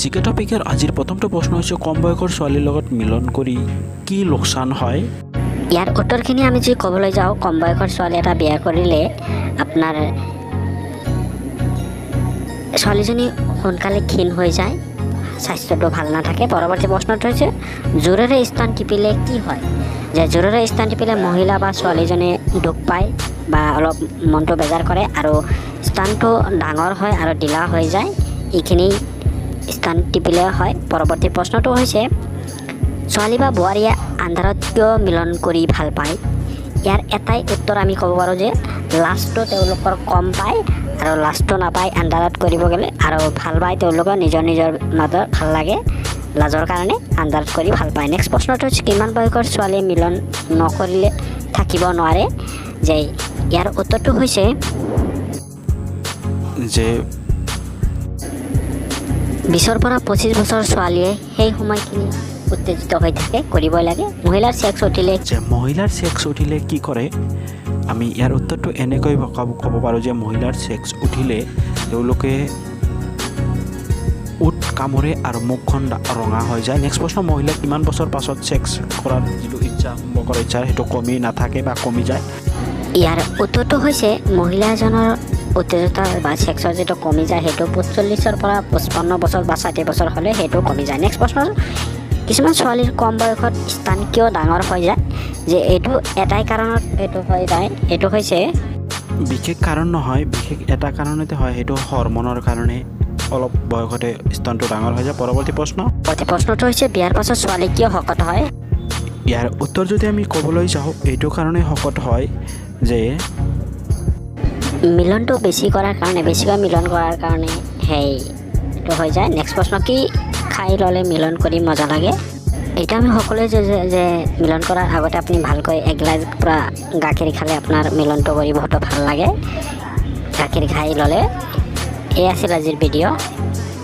জিকে টপিকৰ আজিৰ প্ৰথমটো প্ৰশ্ন হৈছে কম বয়সৰ ছোৱালীৰ লগত মিলন কৰি কি লোকচান হয়। ইয়াৰ উত্তৰখিনি আমি যদি ক'বলৈ যাওঁ, কম বয়সৰ ছোৱালী এটা বিয়া কৰিলে আপোনাৰ ছোৱালীজনী সোনকালে ক্ষীণ হৈ যায়, স্বাস্থ্যটো ভাল নাথাকে। পৰৱৰ্তী প্ৰশ্নটো হৈছে জোৰেৰে স্তন টিপিলে কি হয়। যে জোৰেৰে স্তন টিপিলে মহিলা বা ছোৱালীজনীয়ে দুখ পায় বা অলপ মনটো বেজাৰ কৰে আৰু স্তনটো ডাঙৰ হয় আৰু ঢিলা হৈ যায়, এইখিনি স্তন টিপিলে হয়। পৰৱৰ্তী প্ৰশ্নটো হৈছে ছোৱালী বা বোৱাৰীয়ে আন্ধাৰত কিয় মিলন কৰি ভাল পায়। ইয়াৰ এটাই উত্তৰ আমি ক'ব পাৰোঁ যে লাজটো তেওঁলোকৰ কম পায় আৰু লাজটো নাপায় আন্ধাৰত কৰিব গ'লে, আৰু ভাল পায় তেওঁলোকৰ নিজৰ মাজত ভাল লাগে, লাজৰ কাৰণে আন্ধাৰত কৰি ভাল পায়। নেক্সট প্ৰশ্নটো হৈছে কিমান বয়সৰ ছোৱালীয়ে মিলন নকৰিলে থাকিব নোৱাৰে। যে ইয়াৰ উত্তৰটো হৈছে যে 20 পৰা 25 বছৰ ছোৱালীয়ে সেই সময়খিনি উত্তেজিত হৈ থাকে, কৰিবই লাগে। মহিলাৰ ছেক্স উঠিলে মহিলাৰ ছেক্স উঠিলে কি কৰে। আমি ইয়াৰ উত্তৰটো এনেকৈ ক'ব পাৰোঁ যে মহিলাৰ ছেক্স উঠিলে তেওঁলোকে উঠ কামোৰে আৰু মুখখন ৰঙা হৈ যায়। নেক্সট প্ৰশ্ন মহিলাক কিমান বছৰ পাছত ছেক্স কৰাৰ যিটো ইচ্ছা সম্পৰ্কৰ ইচ্ছা সেইটো কমি নাথাকে বা কমি যায়। ইয়াৰ উত্তৰটো হৈছে মহিলাজনৰ উত্তেজতা বা ছেক্সৰ যিটো কমি যায় সেইটো 45 পৰা 55 বছৰ বা 60 বছৰ হ'লে সেইটো কমি যায়। নেক্সট প্ৰশ্ন কিছুমান ছোৱালীৰ কম বয়সত স্তন কিয় ডাঙৰ হৈ যায়। যে এইটো এটাই কাৰণত এইটো হৈ যায়, এইটো হৈছে বিশেষ কাৰণ নহয়, বিশেষ এটা কাৰণতে হয়, সেইটো হৰমনৰ কাৰণে অলপ বয়সতে স্তনটো ডাঙৰ হৈ যায়। পৰৱৰ্তী প্ৰশ্নটো হৈছে বিয়াৰ পাছত ছোৱালী কিয় শকত হয়। ইয়াৰ উত্তৰ যদি আমি ক'বলৈ যাওঁ এইটো কাৰণে শকত হয় যে মিলনটো বেছিকৈ মিলন কৰাৰ কাৰণে সেইটো হৈ যায়। নেক্সট প্ৰশ্ন কি খাই ল'লে মিলন কৰি মজা লাগে। এইটো আমি সকলোৱে যে মিলন কৰাৰ আগতে আপুনি ভালকৈ এগিলাচ পূৰা গাখীৰ খালে আপোনাৰ মিলনটো কৰি বহুত ভাল লাগে, গাখীৰ খাই ল'লে। এই আছিল আজিৰ ভিডিঅ'।